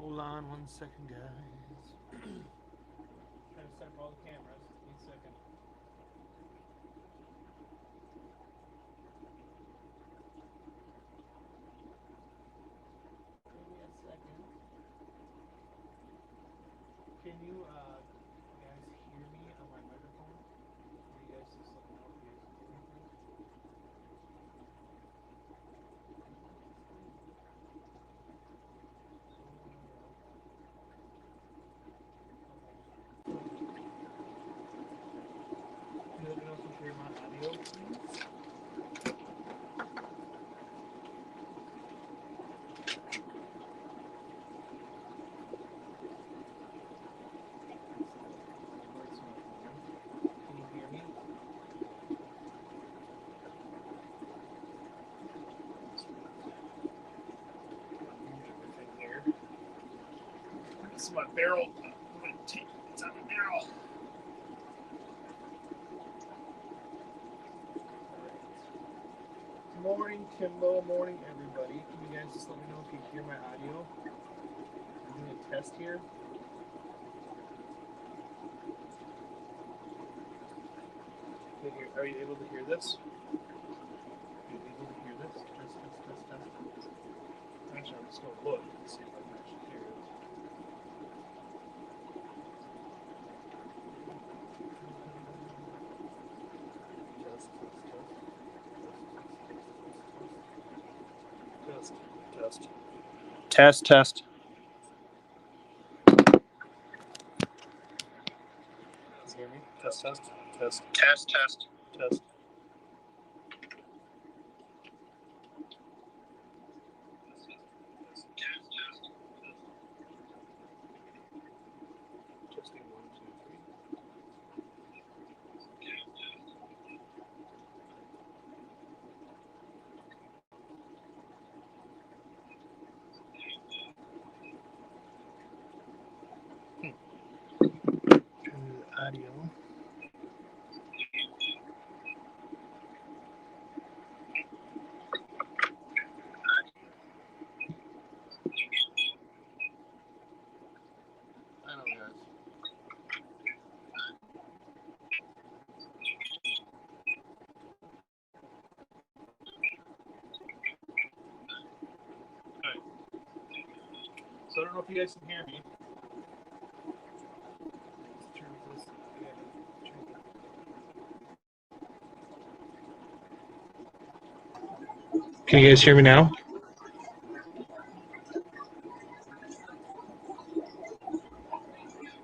Hold on 1 second, guys. Trying to set up all the cameras. 1 second. Give me a second. Can you guys hear me on my microphone? Can you guys just let me know if you guys hear me? Can you let me know if you hear my audio, please? Can you hear me? Everything here. This is my barrel. I'm going to take it's on the barrel. Morning, Kimbo. Morning, everybody. Can you guys just let me know if you hear my audio? I'm doing a test here. Are you able to hear this? Are you able to hear this? Test. Actually, I'm just going to look and see if I can actually hear it. Test. Hear me? Test. Testing 1, 2, 3. Turn the audio. I know, guys. Alright. So I don't know if you guys can hear me. Let's turn this. Can you guys hear me now?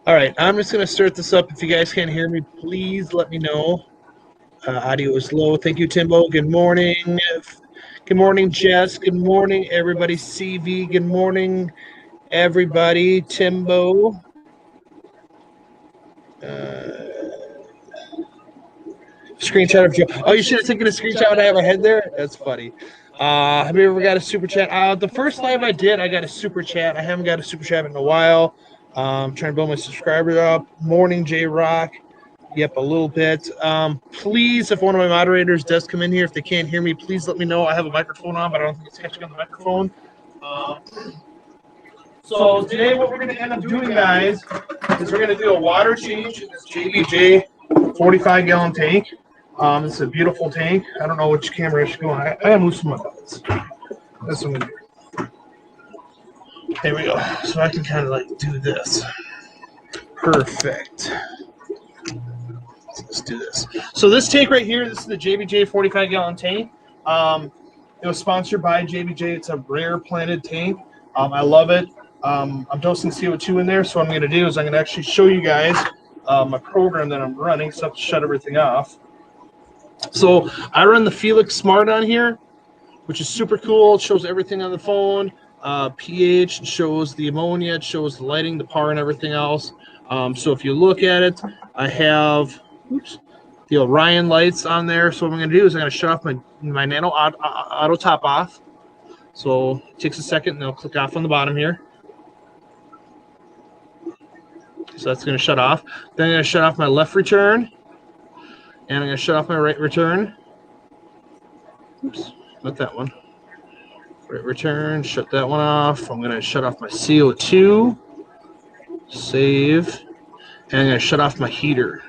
All right, I'm just going to start this up. If you guys can't hear me, please let me know. Audio is low. Thank you, Timbo. Good morning. Good morning, Jess. Good morning, everybody. CV. Good morning, everybody. Timbo. Screenshot of Joe. Oh, you should have taken a screenshot when I have my head there? That's funny. Have you ever got a super chat? The first live I did, I got a super chat. I haven't got a super chat in a while. Trying to build my subscribers up. Morning, J Rock. Yep, a little bit. Please, if one of my moderators does come in here, if they can't hear me, please let me know. I have a microphone on, but I don't think it's catching on the microphone. So today what we're going to end up doing, guys, is we're going to do a water change in this JBJ 45-gallon tank. It's a beautiful tank. I don't know which camera I should go on. I gotta move some of those. That's what I'm gonna do. There we go. So I can kind of like do this. Perfect. Let's do this. So this tank right here, this is the JBJ 45-gallon tank. It was sponsored by JBJ. It's a rare planted tank. I love it. I'm dosing CO2 in there. So what I'm going to do is I'm going to actually show you guys my program that I'm running. So I have to shut everything off. So I run the Felix Smart on here, which is super cool. It shows everything on the phone. pH, it shows the ammonia, it shows the lighting, the power, and everything else. So if you look at it, I have the Orion lights on there. So what I'm going to do is I'm going to shut off my Nano auto top off. So it takes a second, and they'll click off on the bottom here. So that's going to shut off. Then I'm going to shut off my left return. And I'm going to shut off my right return. Oops, not that one. Return, shut that one off. I'm going to shut off my CO2. Save. And I'm going to shut off my heater.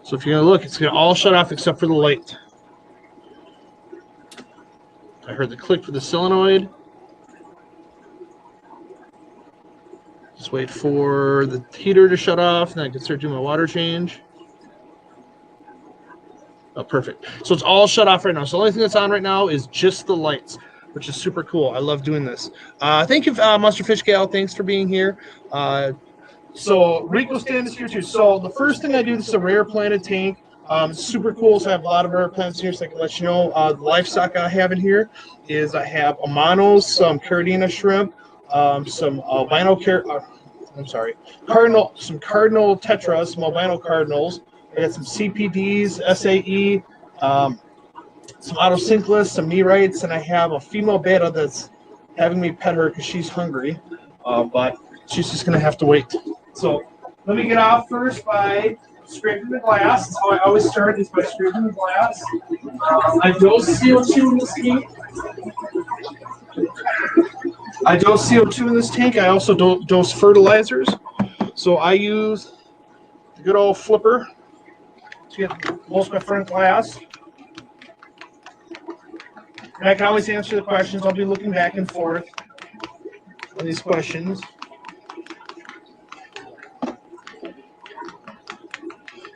So if you're going to look, it's going to all shut off except for the light. I heard the click for the solenoid. Just wait for the heater to shut off, and then I can start doing my water change. Oh, perfect. So it's all shut off right now. So the only thing that's on right now is just the lights, which is super cool. I love doing this. Thank you, Mustard Fish Gal. Thanks for being here. So Rico Stand is here too. So the first thing I do, this is a rare planted tank. It's super cool. So I have a lot of rare plants here, so I can let you know. The livestock I have in here is I have Amanos, some Caridina shrimp, some albino cardinal tetras, some albino cardinals. I got some CPDs, SAE, some autosynclists, some nerites, and I have a female beta that's having me pet her because she's hungry, but she's just going to have to wait. So let me get off first by scraping the glass. That's how I always start, is by scraping the glass. I dose CO2 in this tank. I also dose fertilizers. So I use the good old flipper to get most of my front glass. And I can always answer the questions. I'll be looking back and forth on these questions.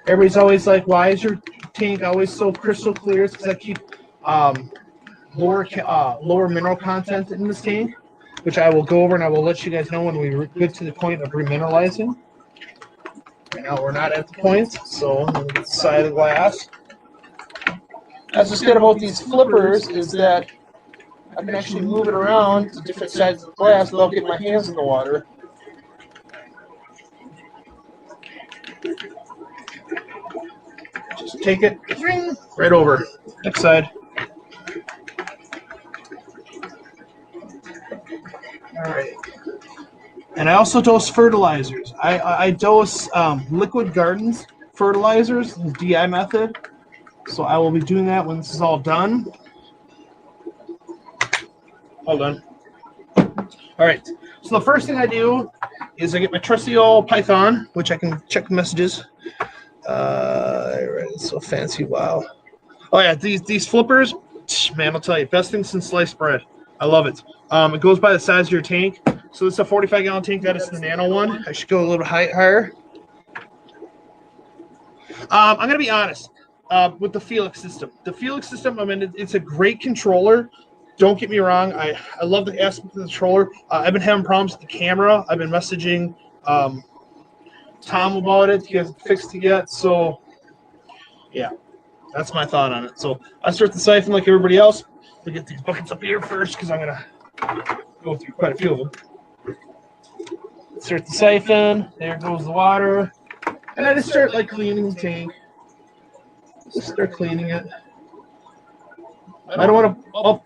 Everybody's always like, why is your tank always so crystal clear? It's because I keep lower mineral content in this tank, which I will go over and I will let you guys know when we get to the point of remineralizing. Right now we're not at the point, so I'm going to get the side of the glass. That's what's good about these flippers is that I can actually move it around to different sides of the glass without getting my hands in the water. Just take it right over. Next side. All right. And I also dose fertilizers. I dose liquid gardens fertilizers, the DI method. So I will be doing that when this is all done. All done. All right. So the first thing I do is I get my trusty old Python, which I can check messages. It's so fancy. Wow. Oh yeah, these flippers, man, I'll tell you, best thing since sliced bread. I love it. It goes by the size of your tank. So this is a 45-gallon tank. That is the nano one. I should go a little bit higher. I'm going to be honest with the Felix system. The Felix system, I mean, it's a great controller. Don't get me wrong. I love the aspect of the controller. I've been having problems with the camera. I've been messaging Tom about it. He hasn't fixed it yet. So, yeah, that's my thought on it. So I start the siphon like everybody else. I get these buckets up here first because I'm going to go through quite a few of them. Start the siphon. There goes the water. And I just start like cleaning the tank. Just start cleaning it. I don't want to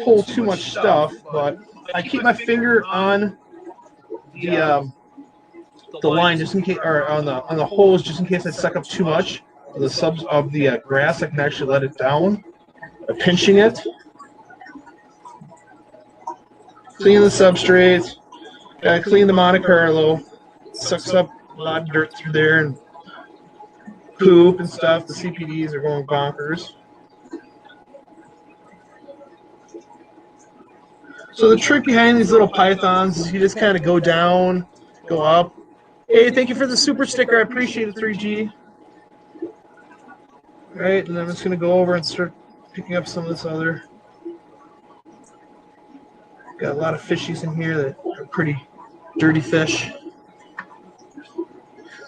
pull too much stuff, but I keep my finger on the line just in case, or on the hose just in case I suck up too much of the subs of the grass. I can actually let it down by pinching it. Clean the substrate. Clean the Monte Carlo. Sucks up a lot of dirt through there and poop and stuff. The CPDs are going bonkers. So the trick behind these little pythons is you just kind of go down, go up. Hey, thank you for the super sticker. I appreciate it, 3G. All right, and then I'm just going to go over and start picking up some of this other. Got a lot of fishies in here that are pretty dirty fish.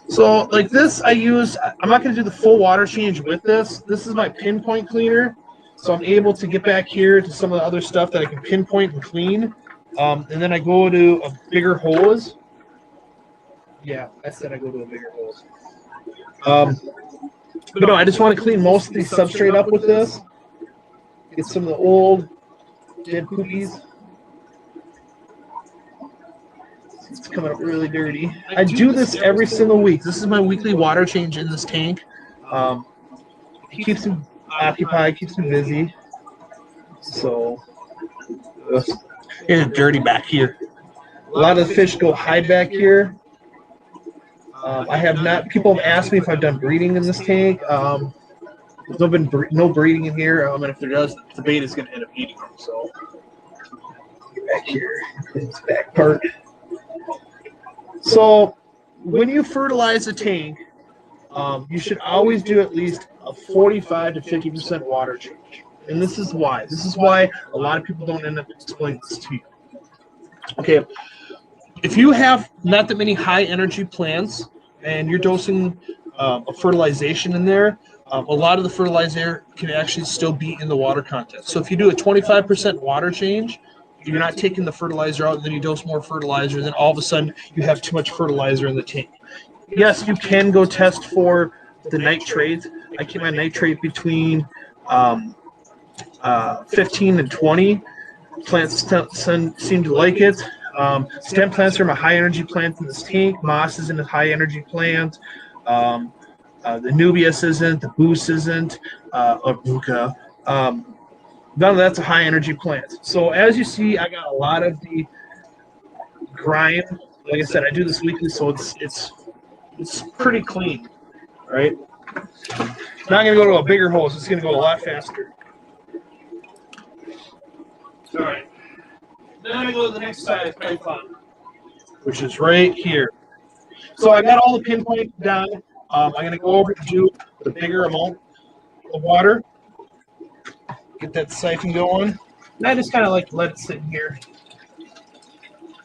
So like this, I'm not going to do the full water change with this. This is my pinpoint cleaner. So I'm able to get back here to some of the other stuff that I can pinpoint and clean. And then I go to a bigger hose. Yeah, I said I go to a bigger hose. But no, I just want to clean most of these substrate up with this. Get some of the old dead poopies. It's coming up really dirty. I do this every single week. This is my weekly water change in this tank. It keeps me occupied, keeps me busy. So It's dirty back here. A lot of the fish go hide back here. I have not. People have asked me if I've done breeding in this tank. There's been no breeding in here, and if there does, the bait is going to end up eating them. So get back here, this back part. So when you fertilize a tank, you should always do at least a 45 to 50% water change. And this is why. This is why a lot of people don't end up explaining this to you. Okay, if you have not that many high energy plants and you're dosing a fertilization in there, a lot of the fertilizer can actually still be in the water content. So if you do a 25% water change, you're not taking the fertilizer out, and then you dose more fertilizer, then all of a sudden you have too much fertilizer in the tank. Yes, you can go test for the nitrates. I keep my nitrate between 15 and 20. Plants seem to like it. Stem plants are my high energy plants in this tank. Moss is in a high energy plant. The Anubis isn't. The Boost isn't. Or Buca. None of that's a high energy plant. So as you see, I got a lot of the grime. Like I said, I do this weekly, so it's pretty clean, right? Now I'm gonna go to a bigger hose. It's gonna go a lot faster. All right. Then I'm gonna go to the next side of Python, which is right here. So I got all the pinpoint done. I'm gonna go over to do the bigger amount of water. Get that siphon going. And I just kind of like let it sit in here.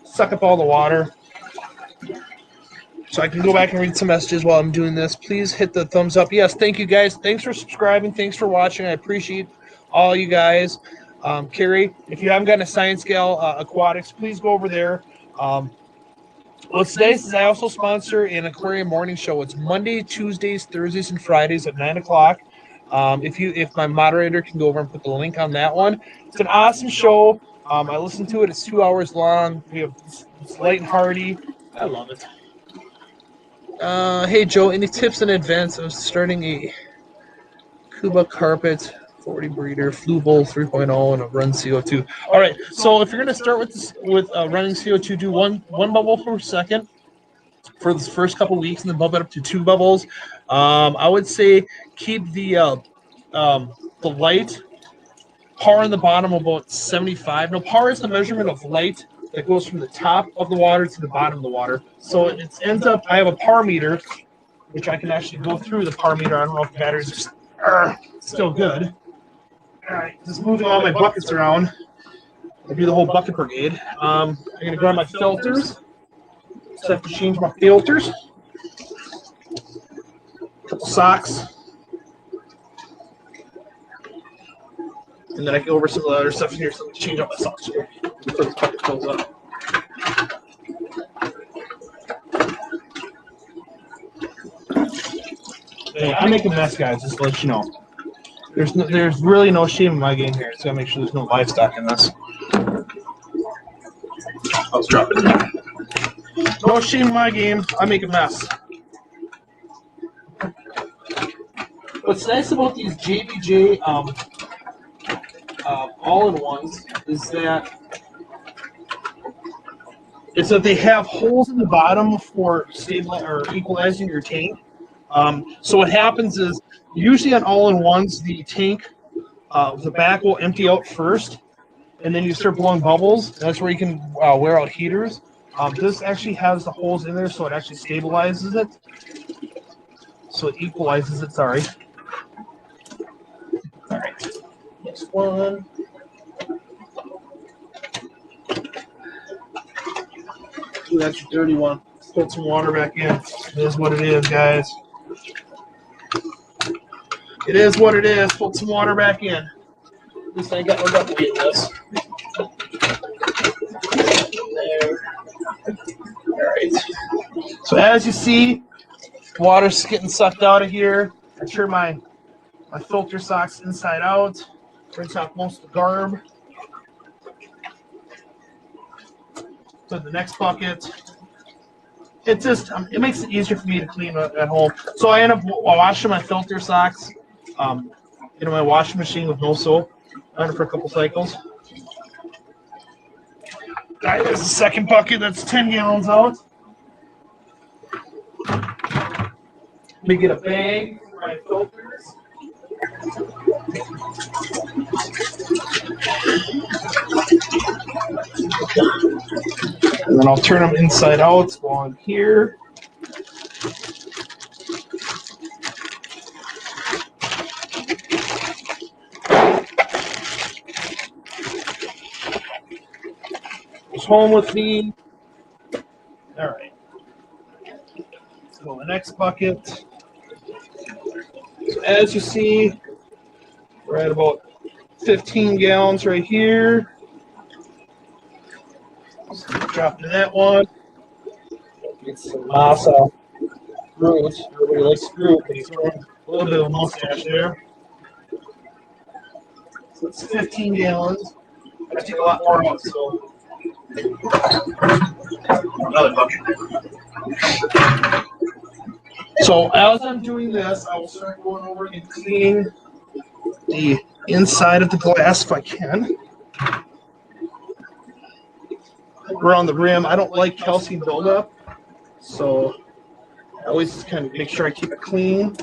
Suck up all the water. So I can go back and read some messages while I'm doing this. Please hit the thumbs up. Yes, thank you guys. Thanks for subscribing. Thanks for watching. I appreciate all you guys. Carrie, if you haven't gotten a Science Gal Aquatics, please go over there. What's nice is I also sponsor an aquarium morning show. It's Monday, Tuesdays, Thursdays, and Fridays at 9 o'clock. If my moderator can go over and put the link on that one. It's an awesome show. I listen to it. It's 2 hours long. It's light and hearty. I love it. Hey, Joe, any tips in advance of starting a Cuba Carpet 40 breeder, Flu Bowl 3.0, and a run CO2? All right, so if you're going to start with running CO2, do one bubble per second for the first couple weeks, and then bump it up to 2 bubbles. I would say keep the light par in the bottom about 75. Now, par is the measurement of light that goes from the top of the water to the bottom of the water. So it ends up, I have a par meter, which I can actually go through the par meter. I don't know if the batteries are still good. All right, just moving all my buckets around. I do the whole bucket brigade. I'm going to grab my filters. So I have to change my filters. A couple socks. And then I go over some of the other stuff in here, so let's change out my socks here before the bucket fills up. Hey, I make a mess, guys, just to let you know. There's really no shame in my game here. So I gotta make sure there's no livestock in this. Let's drop it. No shame in my game. I make a mess. What's nice about these JBJ all-in-ones is that they have holes in the bottom for equalizing your tank. So what happens is usually on all-in-ones, the tank, the back will empty out first, and then you start blowing bubbles. That's where you can wear out heaters. This actually has the holes in there, so it actually stabilizes it. So it equalizes it, sorry. All right, next one. Ooh, that's a dirty one. Let's put some water back in. It is what it is, guys. It is what it is. Put some water back in. At least I ain't got no duct tape in this. There. All right. So as you see, water's getting sucked out of here. I turn my filter socks inside out. Rinse out most of the garb. To the next bucket. It makes it easier for me to clean at home. So I end up washing my filter socks in my washing machine with no soap. I run it for a couple cycles. All right, there's the second bucket. That's 10 gallons out. Let me get a bag for my filters. And then I'll turn them inside out. Go on here. Goes home with me. All right. So the next bucket. So as you see, we're at about 15 gallons right here. So drop into that one. Get some masa fruit. Everybody likes fruit, but he's throwing a little bit of a mustache there. So it's 15 gallons. I take a lot more out, so another bucket. So as I'm doing this, I will start going over and cleaning the inside of the glass if I can. Around the rim, I don't like calcium buildup, so I always kind of make sure I keep it clean.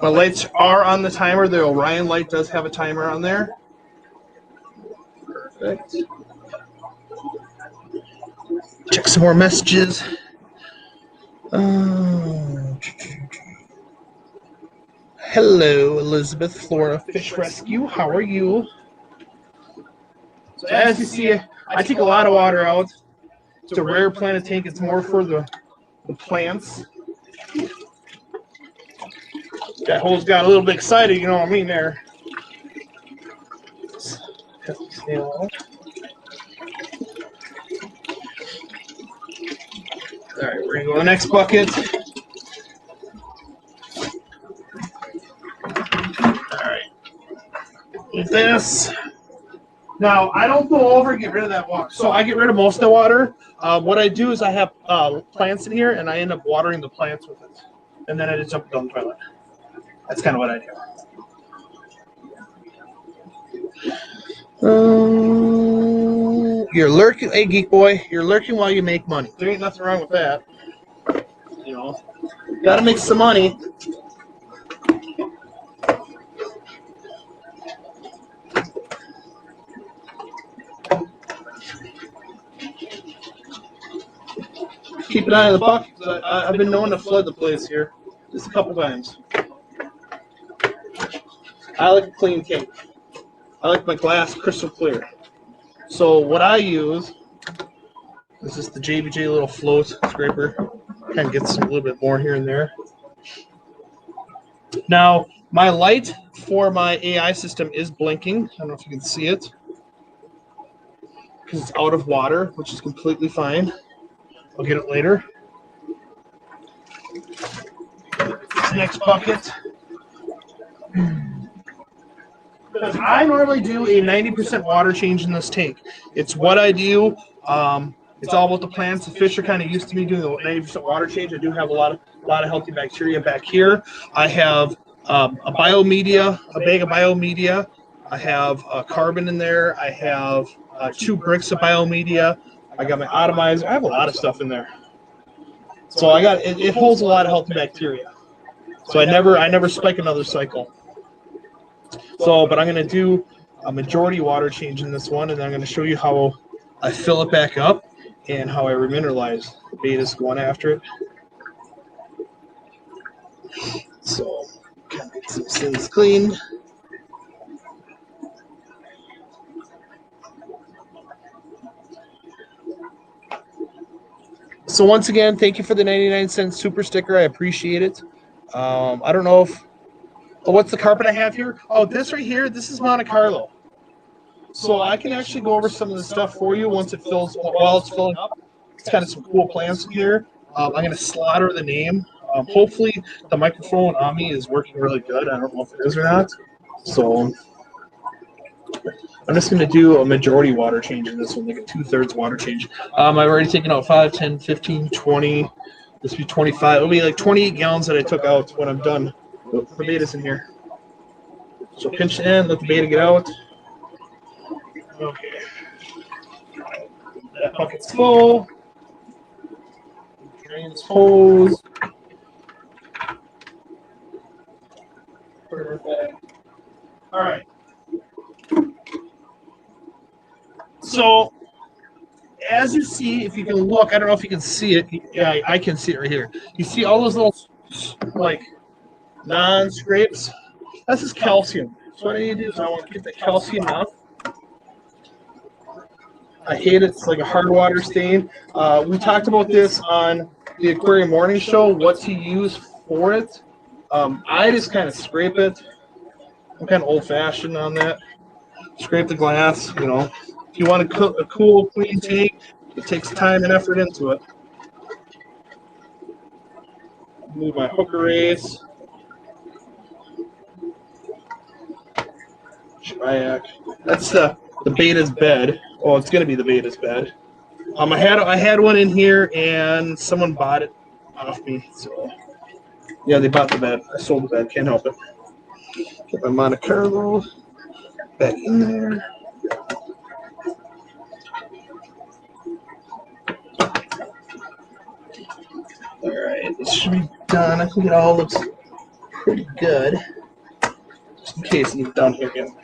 My lights are on the timer. The Orion light does have a timer on there. Perfect. Check some more messages. Hello, Elizabeth, Florida Fish Rescue. How are you? So as you see, I take a lot of water out. It's a rare plant tank. It's more for the plants. That hole's got a little bit excited, you know what I mean there. All right, we're going to go to the next bucket. All right. With this. Now, I don't go over and get rid of that water. So I get rid of most of the water. What I do is I have plants in here, and I end up watering the plants with it. And then I just dump it down the toilet. That's kind of what I do. You're lurking, hey geek boy, you're lurking while you make money. There ain't nothing wrong with that. You know, gotta make some money. Keep an eye on the bucket. I've been known to flood the place here just a couple times. I like a clean tank. I like my glass crystal clear. So what I use is just the JBJ little float scraper. Kind of gets a little bit more here and there. Now, my light for my AI system is blinking. I don't know if you can see it. Because it's out of water, which is completely fine. I'll get it later. Next bucket. Because I normally do a 90% water change in this tank. It's what I do. It's all about the plants. The fish are kind of used to me doing the 90% water change. I do have a lot of healthy bacteria back here. I have a biomedia, a bag of biomedia. I have carbon in there. I have 2 bricks of biomedia. I got my atomizer. I have a lot of stuff in there. So I got it holds a lot of healthy bacteria. So I never spike another cycle. So, but I'm going to do a majority water change in this one, and then I'm going to show you how I fill it back up and how I remineralize. The beta's going after it. So, kind of get some things cleaned. So once again, thank you for the 99-cent super sticker. I appreciate it. I don't know if... Oh, what's the carpet I have here? Oh, this right here, this is Monte Carlo. So I can actually go over some of the stuff for you once it fills, while it's filling up. It's kind of some cool plants in here. I'm going to slaughter the name. Hopefully the microphone on me is working really good. I don't know if it is or not. So I'm just going to do a majority water change in this one, like a 2/3 water change. I've already taken out 5, 10, 15, 20. This will be 25. It'll be like 28 gallons that I took out when I'm done. The beta's in here. So pinch in, let the beta get out. Okay. That bucket's full. Drain this hose. Perfect. All right. So, as you see, if you can look, I don't know if you can see it. Yeah, I can see it right here. You see all those little, like, non-scrapes? This is calcium. So what I need to do is I want to get the calcium off. I hate it. It's like a hard water stain. We talked about this on the Aquarium Morning Show, what to use for it. I just kind of scrape it. I'm kind of old-fashioned on that. Scrape the glass, you know. If you want a cool, clean tank, it takes time and effort into it. Move my hooker race. Shayak. That's the beta's bed. Oh, it's gonna be the beta's bed. I had one in here and someone bought it off me. So yeah, they bought the bed. I sold the bed. Can't help it. Get my Monte Carlo back in there. All right, this should be done. I think it all looks pretty good. Just in case it's down here again.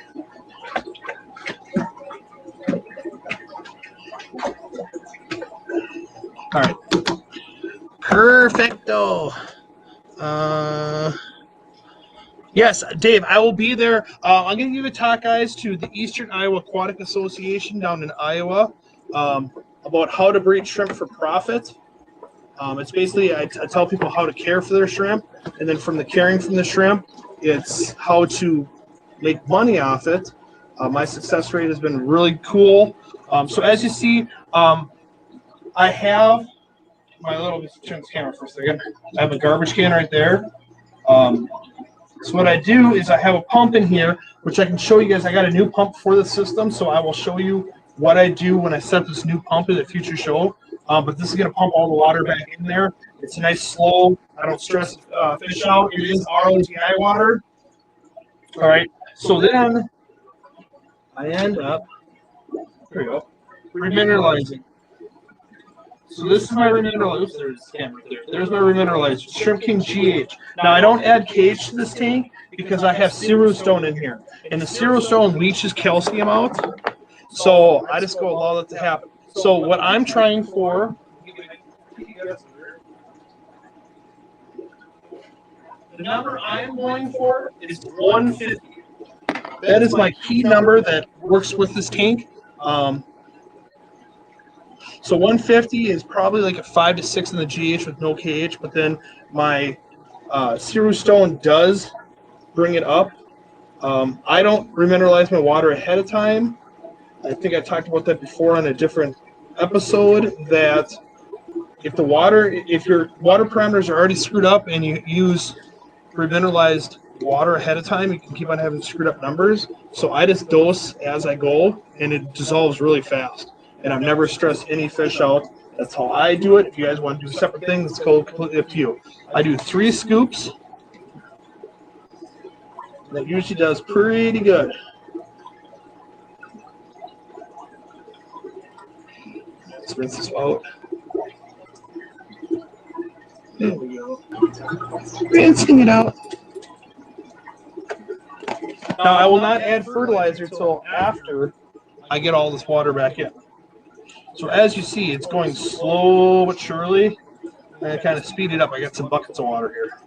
All right. Perfecto. Yes, Dave, I will be there. I'm going to give a talk, guys, to the Eastern Iowa Aquatic Association down in Iowa about how to breed shrimp for profit. It's basically, I tell people how to care for their shrimp, and then from the caring from the shrimp, it's how to make money off it. My success rate has been really cool. So as you see, I have my little, let's turn this camera for a second. I have a garbage can right there. So what I do is I have a pump in here, which I can show you guys. I got a new pump for the system, so I will show you what I do when I set this new pump in a future show. But this is going to pump all the water back in there. It's a nice, slow, I don't stress fish out. It is ROTI water. All right, so then I end up, there we go, remineralizing. So this is my remineralizer. Oops, there's the camera there. There's my remineralizer, Shrimp King GH. Now I don't add cage to this tank because I have Stone in here, and the Stone leaches calcium out. So I just go allow that to happen. So what I'm trying for, the number I'm going for is 150. That is my key number that works with this tank. So 150 is probably like a 5 to 6 in the GH with no KH, but then my Stone does bring it up. I don't remineralize my water ahead of time. I think I talked about that before on a different episode, that if your water parameters are already screwed up and you use remineralized water ahead of time, you can keep on having screwed up numbers. So I just dose as I go, and it dissolves really fast. And I've never stressed any fish out. That's how I do it. If you guys want to do separate things, it's completely up to you. I do 3 scoops. That usually does pretty good. Let's rinse this out. There we go. Rinsing it out. Now, I will not add fertilizer until after I get all this water back in. So as you see, it's going slow but surely. And I kind of speed it up. I got some buckets of water here.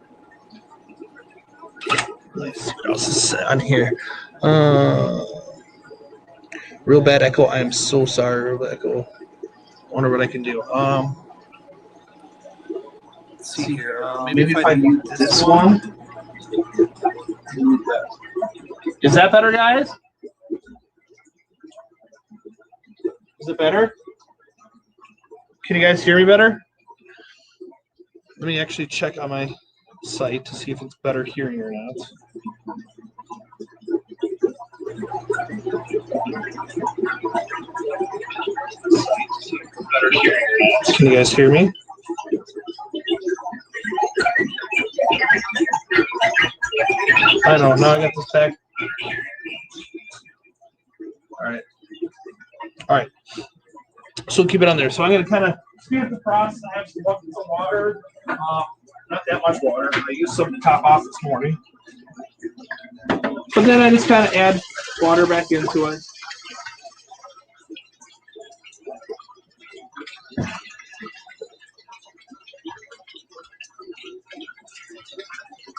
Let's see what else is on here. Real bad echo. I am so sorry, real bad echo. I wonder what I can do. Let's see here. Maybe if I do this one. Is that better, guys? Is it better? Can you guys hear me better? Let me actually check on my site to see if it's better hearing or not. Better hearing or not. Can you guys hear me? I know. Now I got this back. All right. All right. So we'll keep it on there. So I'm going to kind of speed up the process. I have some buckets of water. Not that much water. I used some to top off this morning. But then I just kind of add water back into it.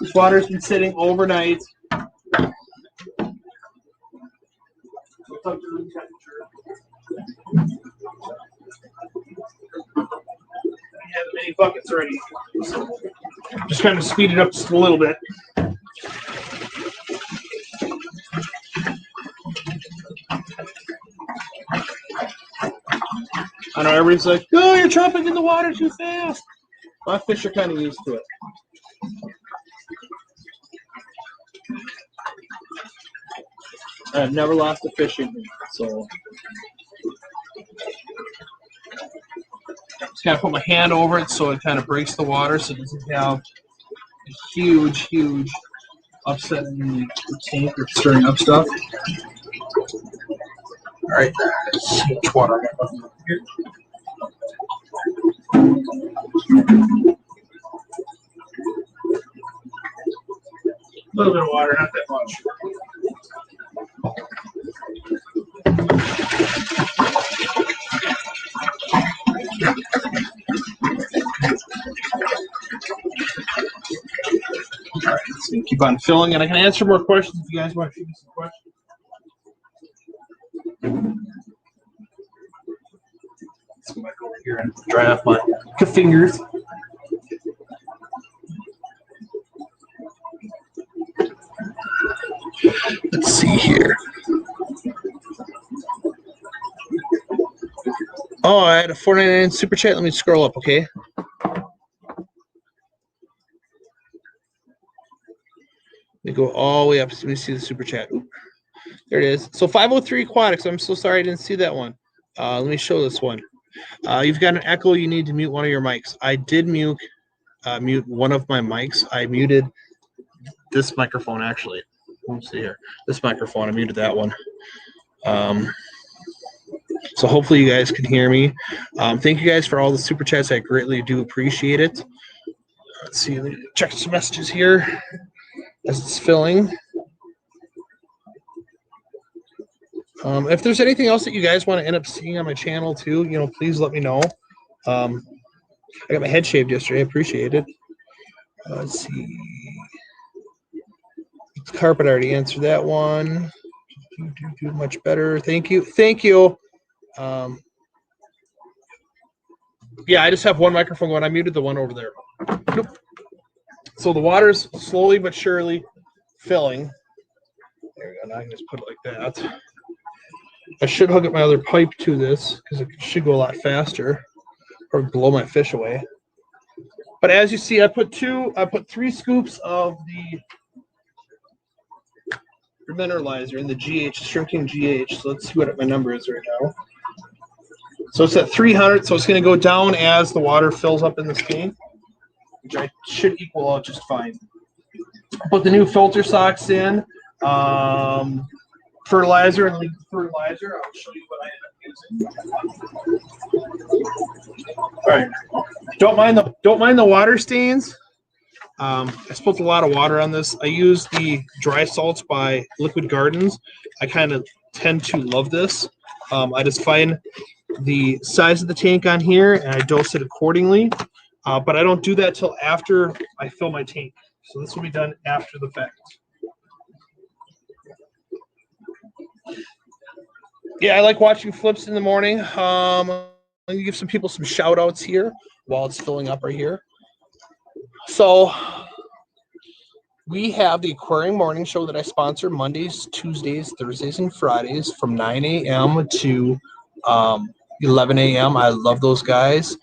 This water's been sitting overnight. What's up to room temperature? I have many buckets already. So just kind of speed it up just a little bit. I know everybody's like, "Oh, you're jumping in the water too fast." My fish are kind of used to it. I've never lost a fishing, so just gotta put my hand over it so it kind of breaks the water, so it doesn't have a huge upset in the tank or stirring up stuff. All right, let's see how much water I got left here. A little bit of water, not that much. All right, let's keep on filling, and I can answer more questions if you guys want to shoot me some questions. Let's go back over here and dry off my fingers. Let's see here. Oh, I had a $4.99 super chat. Let me scroll up, okay? Let me go all the way up. Let me see the super chat. There it is. So 503 Aquatics. I'm so sorry I didn't see that one. Let me show this one. You've got an echo. You need to mute one of your mics. I did mute one of my mics. I muted this microphone, actually. Let's see here. This microphone. I muted that one. So hopefully you guys can hear me. Thank you guys for all the super chats. I greatly do appreciate it. Let's see. Let me check some messages here as it's filling. If there's anything else that you guys want to end up seeing on my channel too, please let me know. I got my head shaved yesterday. I appreciate it. Let's see. Carpet, I already answered that one. Do much better. Thank you. Thank you. Yeah, I just have one microphone going. I muted the one over there. Nope. So the water's slowly but surely filling. There we go. Now I can just put it like that. I should hook up my other pipe to this because it should go a lot faster or blow my fish away. But as you see, I put 3 scoops of the Fertilizer in the GH, shrinking GH. So let's see what my number is right now. So it's at 300, so it's going to go down as the water fills up in this tank, which I should equal out just fine. Put the new filter socks in, fertilizer and liquid fertilizer. I'll show you what I end up using. All right, don't mind the water stains. I spilled a lot of water on this. I use the dry salts by Liquid Gardens. I kind of tend to love this. I just find the size of the tank on here and I dose it accordingly. But I don't do that till after I fill my tank. So this will be done after the fact. Yeah, I like watching flips in the morning. I'm going to give some people some shout outs here while it's filling up right here. So we have the Aquarium Morning Show that I sponsor Mondays, Tuesdays, Thursdays, and Fridays from 9 a.m. to 11 a.m. I love those guys,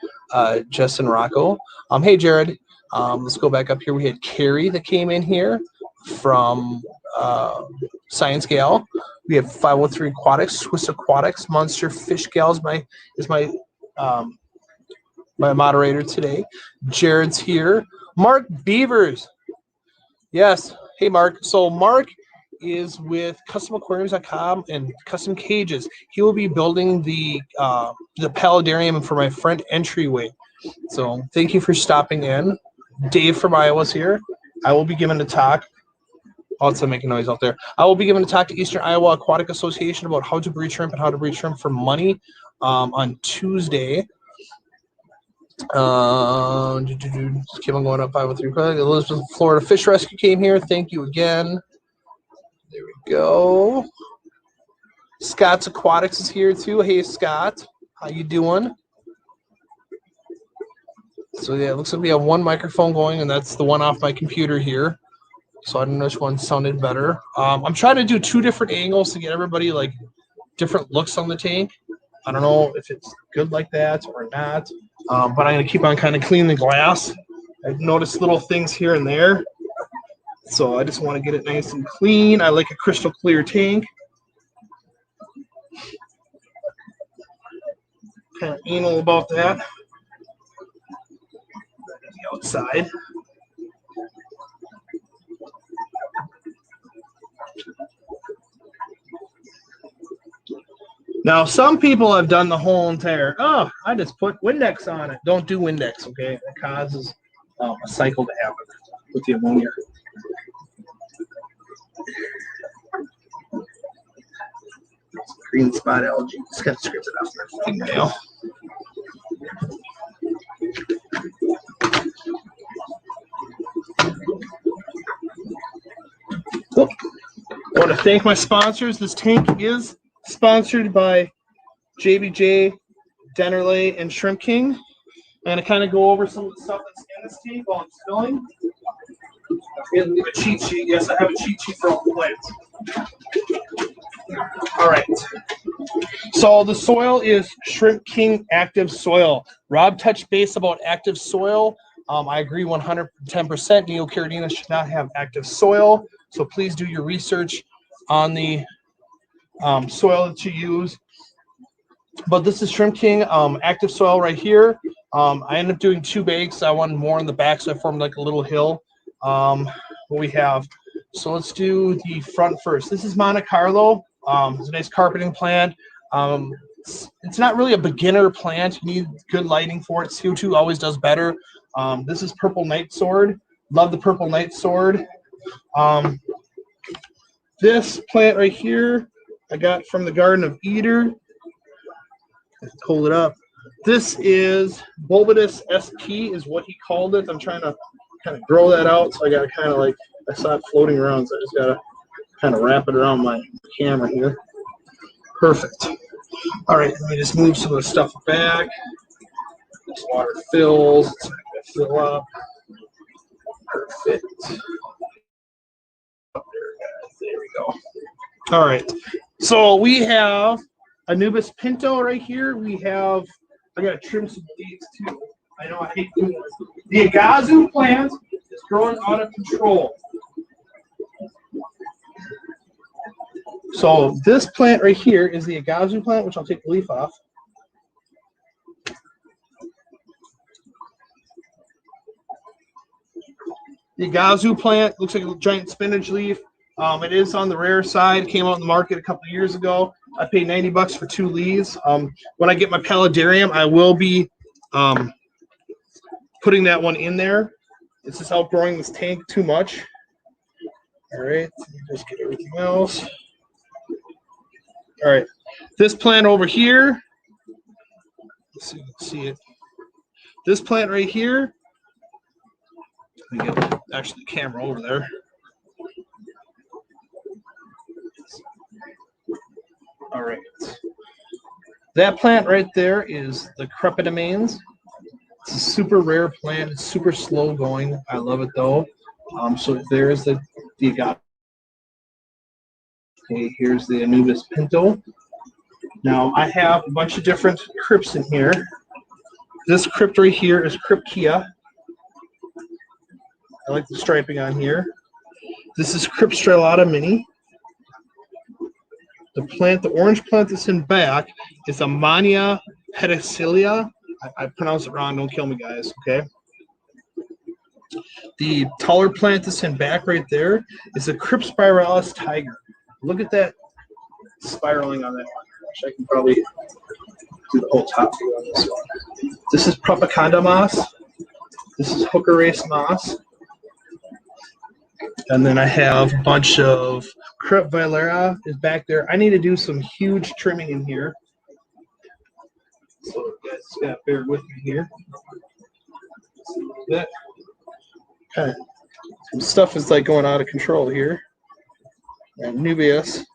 Jess and Rocco. Hey, Jared. Let's go back up here. We had Carrie that came in here from Science Gal. We have 503 Aquatics, Swiss Aquatics, Monster Fish Gal is my moderator today. Jared's here. Mark Beavers. Yes. Hey, Mark. So Mark is with customaquariums.com and custom cages. He will be building the paludarium for my front entryway. So thank you for stopping in. Dave from Iowa's here. I will be giving a talk. Oh, it's making noise out there. I will be giving a talk to Eastern Iowa Aquatic Association about how to breed shrimp and how to breed shrimp for money on Tuesday. Just keep on going up 503. Elizabeth, Florida Fish Rescue came here. Thank you again. There we go. Scott's Aquatics is here too. Hey, Scott. How you doing? So, yeah, it looks like we have one microphone going, and that's the one off my computer here. So I don't know which one sounded better. I'm trying to do 2 different angles to get everybody, like, different looks on the tank. I don't know if it's good like that or not. But I'm going to keep on kind of cleaning the glass. I've noticed little things here and there. So I just want to get it nice and clean. I like a crystal clear tank. Kind of anal about that. The outside. Now, some people have done the whole entire, oh, I just put Windex on it. Don't do Windex, okay? It causes a cycle to happen with the ammonia. Green spot algae. Just got to scrape it off my fingernail. Oh, I want to thank my sponsors. This tank is sponsored by JBJ, Dennerley, and Shrimp King. And to kind of go over some of the stuff that's in this tank while it's filling. A cheat sheet. Yes, I have a cheat sheet for all the plants. All right. So the soil is Shrimp King Active Soil. Rob touched base about active soil. I agree 110%. Neocaridina should not have active soil. So please do your research on the soil that you use. But this is Shrimp King active soil right here. I ended up doing 2 bags. I wanted more in the back, so I formed like a little hill. What we have. So let's do the front first. This is Monte Carlo. It's a nice carpeting plant. It's not really a beginner plant. You need good lighting for it. CO2 always does better. This is Purple Night Sword. Love the Purple Night Sword. This plant right here, I got from the Garden of Eden. Hold it up. This is Bulbidus SP is what he called it. I'm trying to kind of grow that out. So I got to kind of like, I saw it floating around. So I just got to kind of wrap it around my camera here. Perfect. All right, let me just move some of the stuff back. This water fills. It's not going to fill up. Perfect. There we go. All right. So we have Anubis Pinto right here. We have, I got to trim some of these too. I know I hate doing this. The Agave plant is growing out of control. So this plant right here is the Agave plant, which I'll take the leaf off. The Agave plant looks like a giant spinach leaf. It is on the rare side. Came out in the market a couple of years ago. I paid $90 for 2 leaves. When I get my paludarium, I will be putting that one in there. It's just outgrowing this tank too much. All right, let me just get everything else. All right, this plant over here. Let's see if you can see it. This plant right here. Let me get actually the camera over there. All right. That plant right there is the Crepidomanes. It's a super rare plant. It's super slow going. I love it though. So there's the Agave. Okay, here's the Anubis Pinto. Now I have a bunch of different crypts in here. This crypt right here is Cryptia. I like the striping on here. This is Crypstrelata Mini. The plant, the orange plant that's in back is Amania pedicilia. I pronounced it wrong. Don't kill me, guys. Okay. The taller plant that's in back right there is a Cryptspiralis tiger. Look at that spiraling on that one. I can probably do the whole top view on this one. This is propaganda moss. This is hooker race moss. And then I have a bunch of Crypt Valera is back there. I need to do some huge trimming in here. So you guys gotta bear with me here. That kind of some stuff is like going out of control here. And Anubis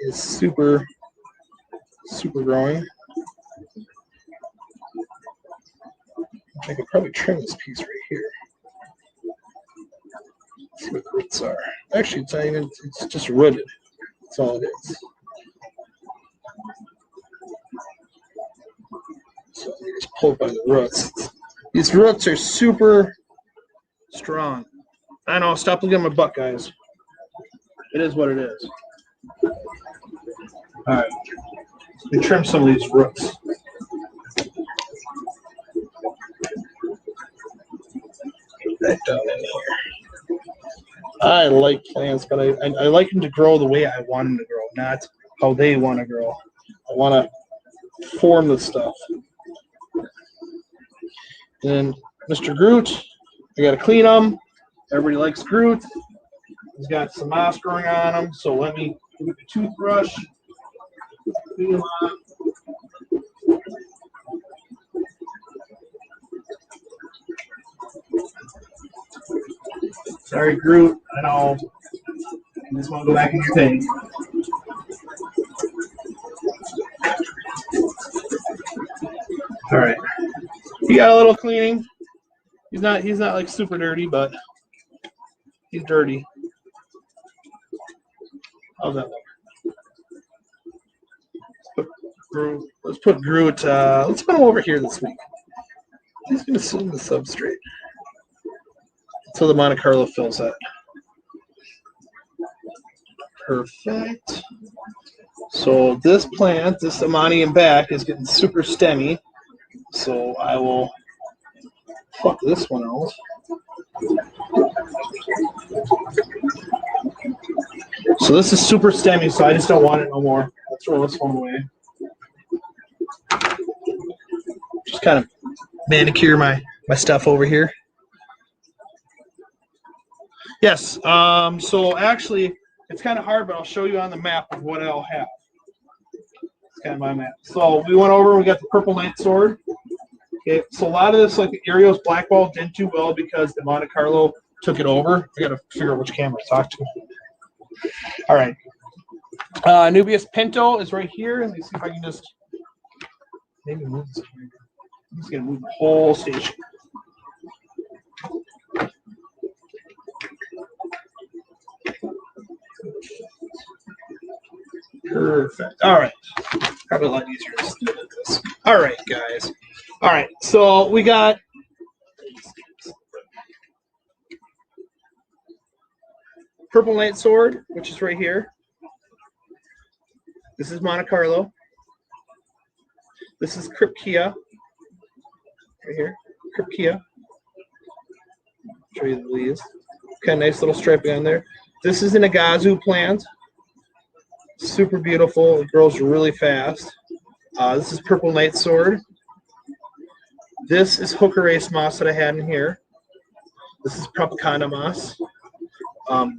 is super growing. I could probably trim this piece right here. See what the roots are. Actually, it's not even, it's just rooted. That's all it is. So you just pull by the roots. These roots are super strong. I know, stop looking at my butt, guys. It is what it is. Alright. We trim some of these roots. Right down in here. I like plants, but I like them to grow the way I want them to grow, not how they want to grow. I want to form the stuff. Then Mr. Groot, I got to clean them. Everybody likes Groot. He's got some moss growing on him, so let me get the toothbrush, clean him off. Sorry, Groot. I know. I just want to go back in your tank. All right. He got a little cleaning. He's not like super dirty, but he's dirty. How's that look? Let's put Groot. Let's put him over here this week. He's going to sit in the substrate. So the Monte Carlo fills that. Perfect. So this plant, this Amani in back, is getting super stemmy. So I will fuck this one out. So this is super stemmy, so I just don't want it no more. I'll throw this one away. Just kind of manicure my stuff over here. Yes, so actually, it's kind of hard, but I'll show you on the map of what I'll have. It's kind of my map. So we went over, we got the purple night sword. Okay, so a lot of this, like the Arios blackball, didn't do well because the Monte Carlo took it over. I got to figure out which camera to talk to. All right. Anubis Pinto is right here. Let me see if I can just maybe move this. I'm just going to move the whole station. Perfect. All right. Probably a lot easier to do this. All right, guys. All right. So we got Purple Night Sword, which is right here. This is Monte Carlo. This is Cryptia. Right here. Cryptia. Show you the leaves. Okay, nice little striping on there. This is an Agave plant. Super beautiful. It grows really fast. This is Purple Night Sword. This is Hooker Race moss that I had in here. This is Propaganda moss.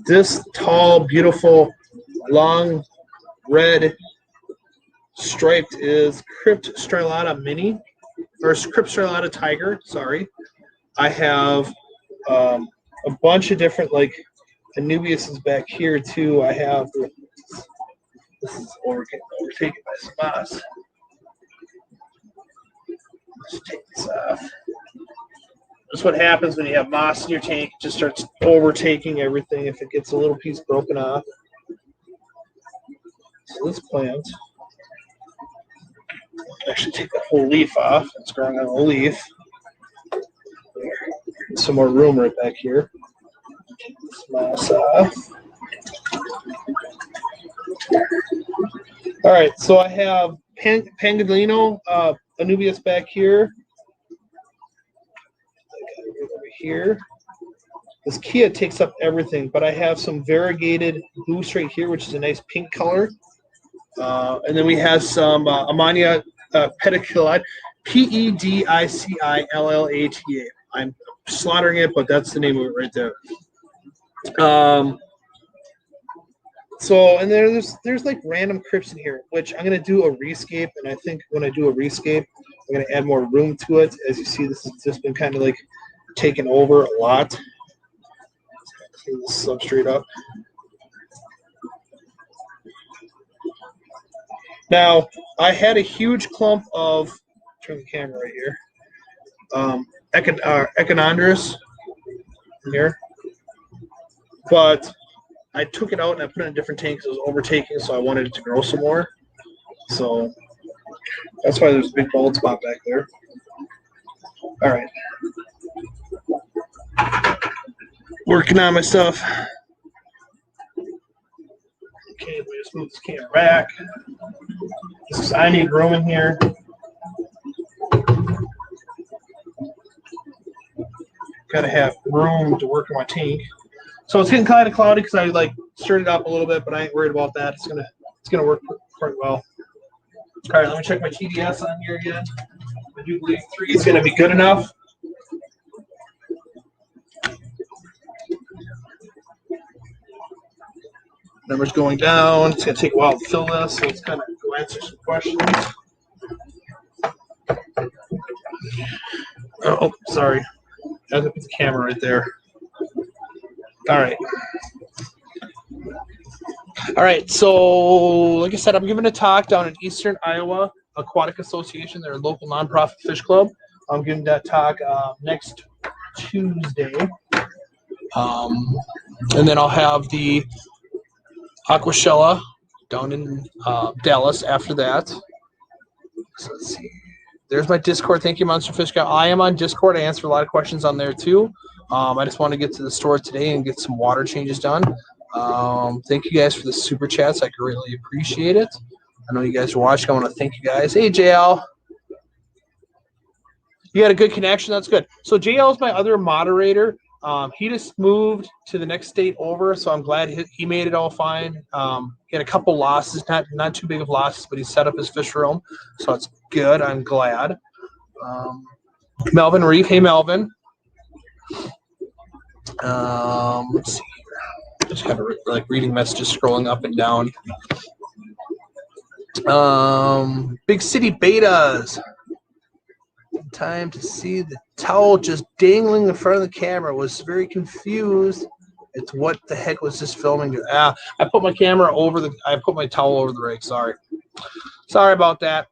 This tall, beautiful, long, red striped is Crypt Strilata Mini, or Crypt Strilata Tiger. Sorry. I have a bunch of different, like Anubis is back here too. I have this is overtaken by some moss. Let's take this off. That's what happens when you have moss in your tank. It just starts overtaking everything if it gets a little piece broken off. So this plant, actually take the whole leaf off. It's growing on a leaf. Some more room right back here. Take this moss off. All right, so I have Pangolino Anubis back here. Over here. This Kia takes up everything, but I have some variegated boost right here, which is a nice pink color. And then we have some Amania Pedicillata, Pedicillata. I'm slaughtering it, but that's the name of it right there. So, and there's like random crypts in here, which I'm going to do a rescape. And I think when I do a rescape, I'm going to add more room to it. As you see, this has just been kind of like taken over a lot. Clean this substrate up. Now, I had a huge clump of, turn the camera right here, Echinodris here, but I took it out and I put it in a different tank because it was overtaking, so I wanted it to grow some more. So that's why there's a big bald spot back there. All right. Working on my stuff. Okay, we just move this camera back. I need room in here. Gotta have room to work on my tank. So it's getting kind of cloudy because I like stirred it up a little bit, but I ain't worried about that. It's gonna work quite well. All right, let me check my TDS on here again. I do believe 3 is gonna be good enough. Numbers going down. It's going to take a while to fill this, so let's kind of go answer some questions. Oh, sorry. I have to put the camera right there. All right. All right, so like I said, I'm giving a talk down in Eastern Iowa Aquatic Association. They're a local nonprofit fish club. I'm giving that talk next Tuesday. And then I'll have the Aquashella down in Dallas after that. So let's see. There's my Discord. Thank you, Monster Fish Guy. I am on Discord. I answer a lot of questions on there too. I just want to get to the store today and get some water changes done. Thank you guys for the super chats. I greatly appreciate it. I know you guys are watching. I want to thank you guys. Hey, JL. You got a good connection. That's good. So JL is my other moderator. He just moved to the next state over, so I'm glad he made it all fine. He had a couple losses, not too big of losses, but he set up his fish room, so it's good. I'm glad. Melvin Reeve, hey Melvin. Let's see here. Just kind of like reading messages, scrolling up and down. Big City Betas. Time to see the towel just dangling in front of the camera. Was very confused as to what the heck was this filming. I put my camera over the. I put my towel over the rig. Sorry about that.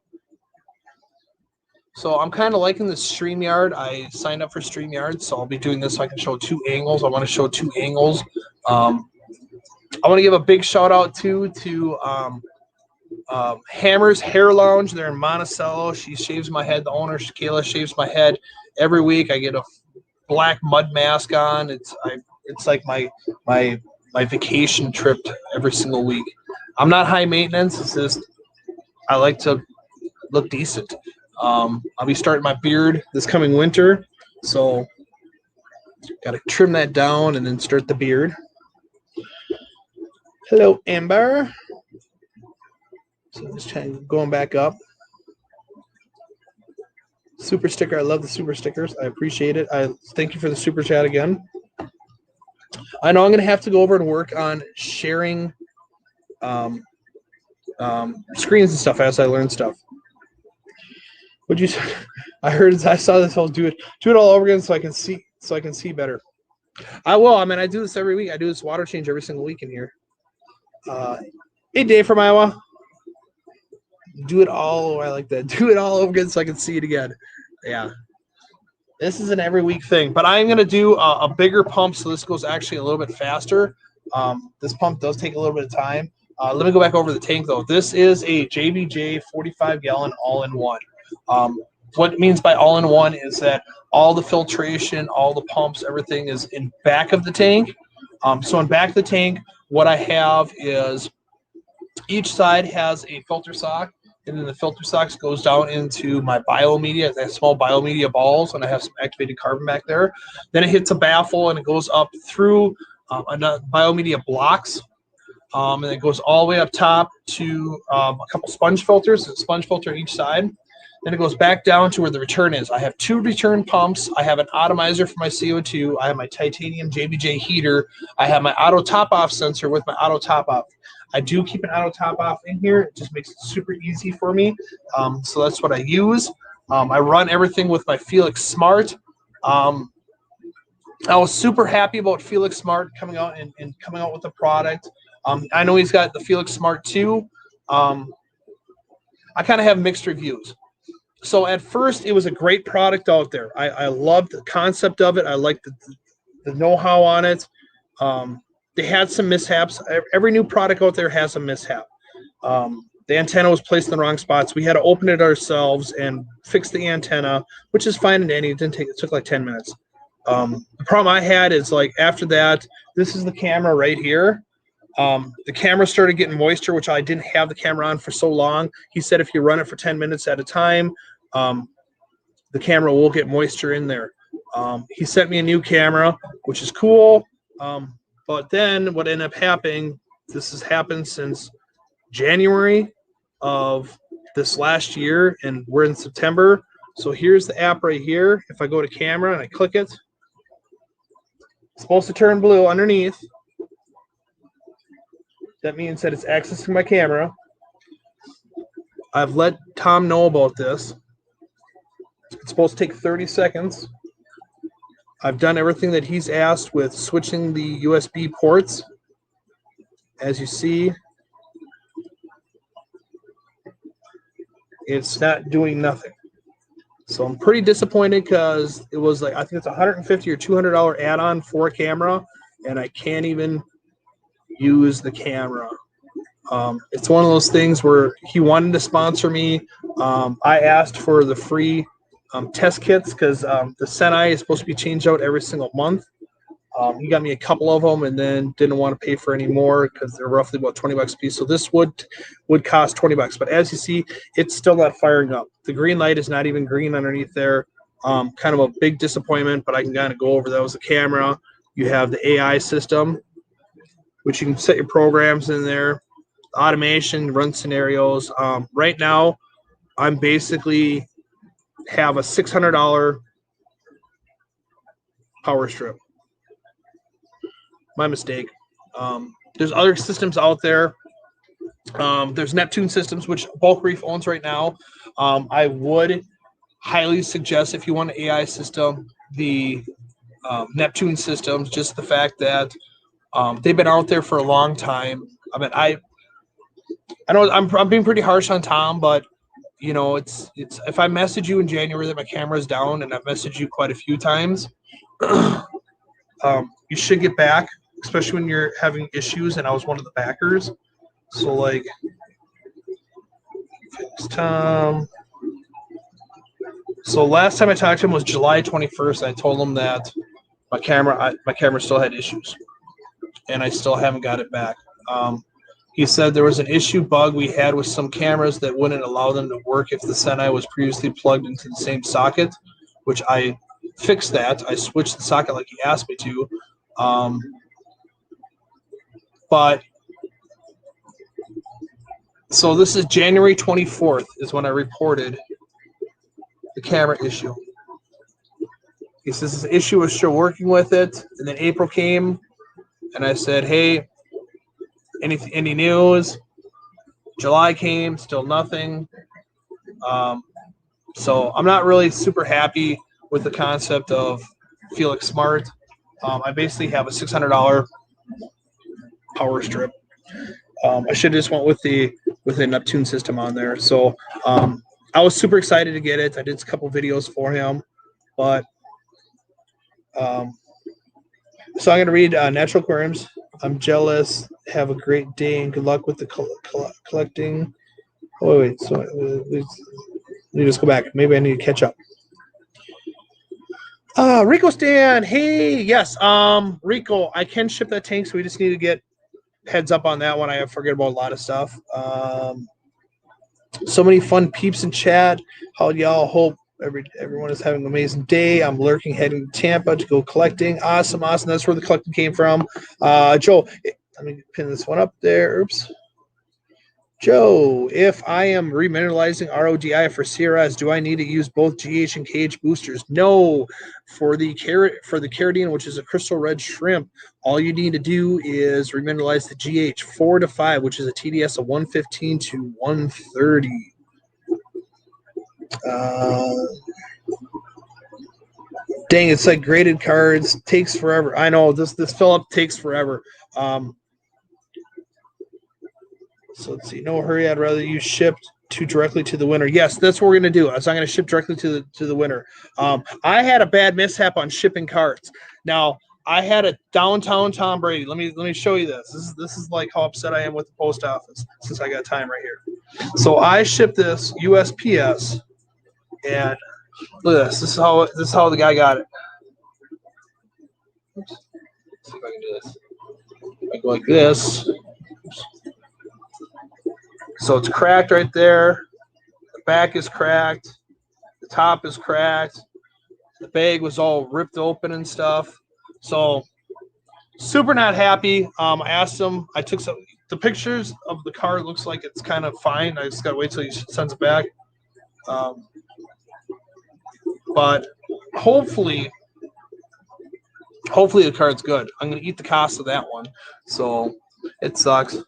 So I'm kind of liking the StreamYard. I signed up for StreamYard, so I'll be doing this so I can show 2 angles. I want to show 2 angles. I want to give a big shout out to Hammer's Hair Lounge. They're in Monticello. She shaves my head. The owner, Kayla, shaves my head every week. I get a black mud mask on. It's like my vacation trip every single week. I'm not high maintenance. It's just I like to look decent. I'll be starting my beard this coming winter, so got to trim that down and then start the beard. Hello, Amber. So just going back up. Super sticker. I love the super stickers. I appreciate it. I thank you for the super chat again. I know I'm going to have to go over and work on sharing screens and stuff as I learn stuff. What'd you say? I saw this whole do it all over again so I can see better. I will. I mean, I do this every week. I do this water change every single week in here. Hey, Dave from Iowa. Do it all. I like that. Do it all over again so I can see it again. Yeah. This is an every week thing, but I'm going to do a bigger pump so this goes actually a little bit faster. This pump does take a little bit of time. Let me go back over the tank, though. This is a JBJ 45-gallon all-in-one. What it means by all-in-one is that all the filtration, all the pumps, everything is in back of the tank. So in back of the tank, what I have is each side has a filter sock, and then the filter socks goes down into my biomedia. I have small biomedia balls, and I have some activated carbon back there. Then it hits a baffle, and it goes up through biomedia blocks, and it goes all the way up top to a couple sponge filters, a sponge filter on each side. Then it goes back down to where the return is. I have 2 return pumps. I have an atomizer for my CO2. I have my titanium JBJ heater. I have my auto top-off sensor with my auto top-off. I do keep an auto top-off in here. It just makes it super easy for me. So that's what I use. I run everything with my Felix Smart. I was super happy about Felix Smart coming out and coming out with the product. I know he's got the Felix Smart 2. I kind of have mixed reviews. So at first, it was a great product out there. I loved the concept of it. I liked the know-how on it. They had some mishaps. Every new product out there has a mishap. The antenna was placed in the wrong spots. We had to open it ourselves and fix the antenna, which is fine and dandy. It took like 10 minutes. The problem I had is, like, after that, this is the camera right here. The camera started getting moisture, which I didn't have the camera on for so long. He said if you run it for 10 minutes at a time, the camera will get moisture in there. He sent me a new camera, which is cool. But then what ended up happening, this has happened since January of this last year, and we're in September. So here's the app right here. If I go to camera and I click it, it's supposed to turn blue underneath. That means that it's accessing my camera. I've let Tom know about this. It's supposed to take 30 seconds. I've done everything that he's asked with switching the USB ports. As you see, it's not doing nothing. So I'm pretty disappointed because it was like, I think it's $150 or $200 add-on for a camera, and I can't even use the camera. It's one of those things where he wanted to sponsor me. I asked for the free test kits because the Senai is supposed to be changed out every single month. He got me a couple of them and then didn't want to pay for any more because they're roughly about $20 a piece. So this would cost $20. But as you see, it's still not firing up. The green light is not even green underneath there. Kind of a big disappointment, but I can kind of go over that. Was the camera. You have the AI system, which you can set your programs in there. Automation, run scenarios. Right now, I'm basically have a $600 power strip. My mistake. There's other systems out there. There's Neptune systems, which Bulk Reef owns right now. I would highly suggest, if you want an AI system, the Neptune systems. Just the fact that they've been out there for a long time. I mean, I know I'm being pretty harsh on Tom, but you know, it's if I message you in January that my camera's down, and I've messaged you quite a few times, you should get back, especially when you're having issues, and I was one of the backers. So, like, Tom. So last time I talked to him was July 21st. I told him that my camera still had issues, and I still haven't got it back. He said there was an issue bug we had with some cameras that wouldn't allow them to work if the Senai was previously plugged into the same socket, which I fixed that. I switched the socket like he asked me to. But so this is January 24th is when I reported the camera issue. He says this issue was still working with it, and then April came, and I said, hey, any news? July came, still nothing. So I'm not really super happy with the concept of Felix Smart. I basically have a $600 power strip. I should have just went with the Neptune system on there. So I was super excited to get it. I did a couple videos for him, but so I'm going to read Natural Aquariums. I'm jealous. Have a great day and good luck with the collecting. Oh, wait. So let me just go back. Maybe I need to catch up. Rico Stan. Hey, yes. Rico, I can ship that tank, so we just need to get heads up on that one. I forget about a lot of stuff. So many fun peeps in chat. How y'all? Hope everyone is having an amazing day. I'm lurking, heading to Tampa to go collecting. Awesome. That's where the collecting came from. Joe, let me pin this one up there. Oops. Joe, if I am remineralizing RODI for CRS, do I need to use both GH and KH boosters? No. For the Caribbean, which is a crystal red shrimp, all you need to do is remineralize the GH 4 to 5, which is a TDS of 115 to 130. Dang, it's like graded cards. Takes forever. I know this fill up takes forever. So let's see. No hurry. I'd rather you shipped directly to the winner. Yes, that's what we're gonna do. So I'm gonna ship directly to the winner. I had a bad mishap on shipping cards. Now I had a downtown Tom Brady. Let me show you this. This is like how upset I am with the post office since I got time right here. So I shipped this USPS, and look at this. This is how the guy got it. Oops. Let's see if I can do this. I go like this. Oops. So it's cracked right there. The back is cracked. The top is cracked. The bag was all ripped open and stuff. So super not happy. I asked him. I took the pictures of the car. Looks like it's kind of fine. I just got to wait till he sends it back. But hopefully the card's good. I'm going to eat the cost of that one. So it sucks.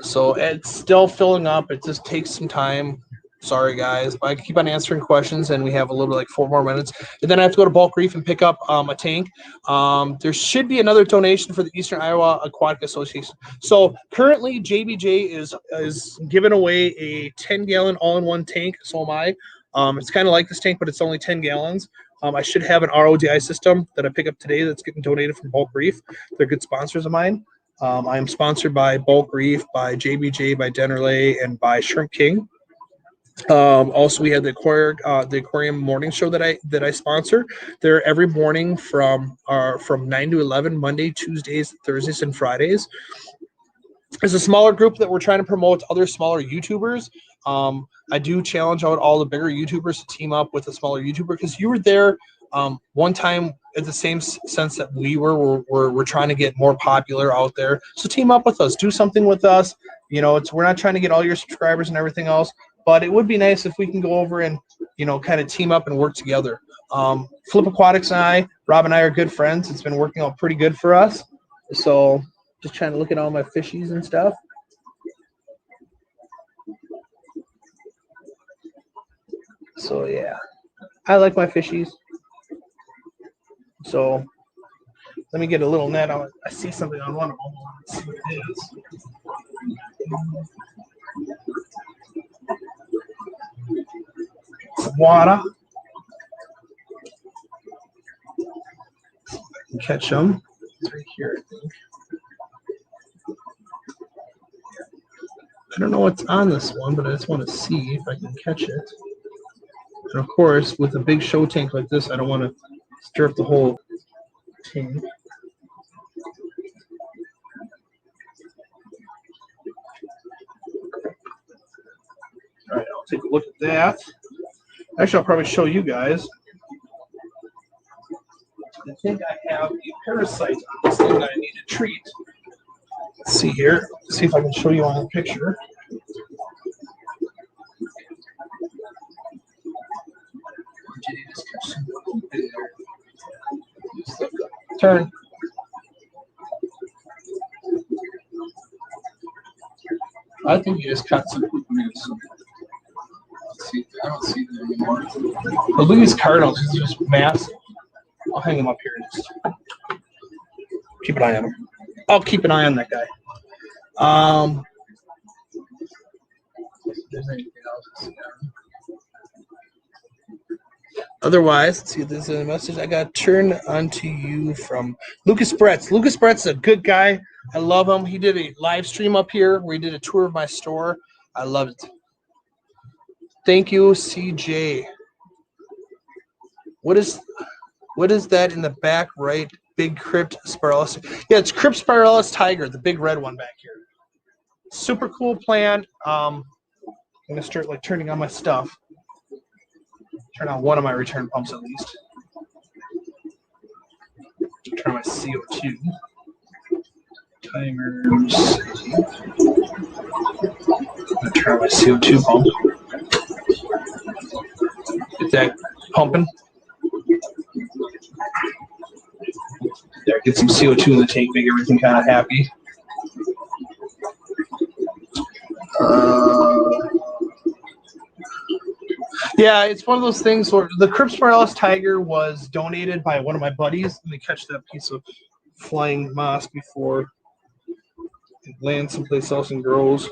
So it's still filling up. It just takes some time. Sorry, guys. But I keep on answering questions, and we have a little bit like 4 more minutes. And then I have to go to Bulk Reef and pick up a tank. There should be another donation for the Eastern Iowa Aquatic Association. So currently, JBJ is giving away a 10-gallon all-in-one tank. So am I. It's kind of like this tank, but it's only 10 gallons. I should have an RODI system that I pick up today that's getting donated from Bulk Reef. They're good sponsors of mine. I am sponsored by Bulk Reef, by JBJ, by Dennerley, and by Shrimp King. Also, we have the aquarium morning show that I sponsor. They're every morning from 9 to 11, Monday, Tuesdays, Thursdays, and Fridays. It's a smaller group that we're trying to promote other smaller YouTubers. I do challenge out all the bigger YouTubers to team up with a smaller YouTuber because you were there one time at the same sense that we were. We're trying to get more popular out there. So team up with us. Do something with us. You know, we're not trying to get all your subscribers and everything else, but it would be nice if we can go over and, you know, kind of team up and work together. Flip Aquatics and Rob and I are good friends. It's been working out pretty good for us. So just trying to look at all my fishies and stuff. So yeah, I like my fishies. So let me get a little net. I see something on one of them. Let's see what it is. Some water. Catch them. It's right here, I think. I don't know what's on this one, but I just want to see if I can catch it. And of course, with a big show tank like this, I don't want to stir up the whole tank. All right, I'll take a look at that. Actually, I'll probably show you guys. I think I have a parasite on this thing that I need to treat. Let's see here. Let's see if I can show you on the picture. Turn. I think you just cut some poop news. I don't see them anymore. But look at these cardinals. These are just massive. I'll hang them up here and just keep an eye on them. I'll keep an eye on that guy. If there's anything else. Otherwise, let's see if there's a message. I got turned onto you from Lucas Bretz. Lucas Bretz is a good guy. I love him. He did a live stream up here where he did a tour of my store. I loved it. Thank you, CJ. What is that in the back right? Big Crypt Spiralis. Yeah, it's Crypt Spiralis Tiger, the big red one back here. super cool plant. I'm gonna start like turning on my stuff. Turn on one of my return pumps at least. Turn on my CO2 timers. Turn on my CO2 pump. Get that pumping. There, get some CO2 in the tank, make everything kind of happy. Yeah, it's one of those things where the Crips Morelos Tiger was donated by one of my buddies, and they catch that piece of flying moss before it lands someplace else and grows.